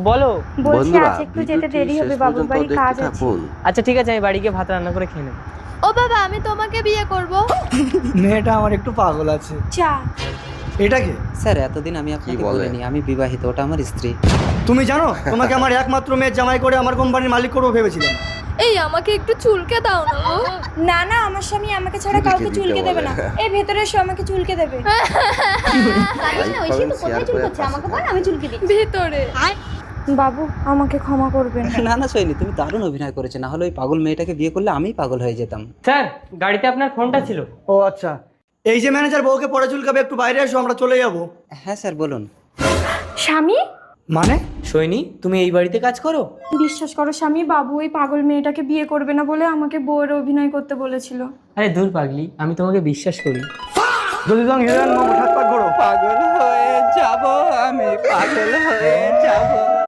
বলো। বলছি বন্ধুরা, আজ একটু যেতে দেরি হবে, বাবুর বাড়ি কাজ আছে। আচ্ছা ঠিক আছে, আমি বাড়ি গিয়ে ভাত রান্না করে খেয়ে নেবো। ও বাবা, আমি তোমাকে বিয়ে করব। মেয়েটা আমার একটু পাগল আছে। চা। এটা কি? স্যার এতদিন আমি আপনাকে বলিনি আমি বিবাহিত, ওটা আমার স্ত্রী। তুমি জানো তোমাকে আমার একমাত্র মেয়ের জামাই করে আমার কোম্পানির মালিক করবো ভেবেছিলাম। এই আমাকে একটু চুলকে দাও না গো। না না, আমার স্বামী আমাকে ছাড়া কাউকে চুলকে দেবে না। এই ভেতরে এসে আমাকে চুলকে দেবে। ভেতরে বাবু আমাকে ক্ষমা করবেন। না না সৈনি, তুমি দারুণ অভিনয় করেছো, না হলে ওই পাগল মেয়েটাকে বিয়ে করলে আমিই পাগল হয়ে যেতাম। স্যার, গাড়িতে আপনার ফোনটা ছিল। ও আচ্ছা, এই যে ম্যানেজার বউকে পরে চুলকাবে, একটু বাইরে এসো, আমরা চলে যাবো। হ্যাঁ স্যার বলুন। স্বামী, মানে? সৈনী, তুমি এই বাড়িতে কাজ করো? বিশ্বাস করো স্বামী, বাবু ওই পাগল মেয়েটাকে বিয়ে করবে না বলে আমাকে বউয়ের অভিনয় করতে বলেছিল। আরে দূর পাগলি, আমি তোমাকে বিশ্বাস করি। জলদি যাও, হিরোইন মামা ঠাটপাট করো। পাগল হয়ে যাব আমি, পাগল হয়ে যাব।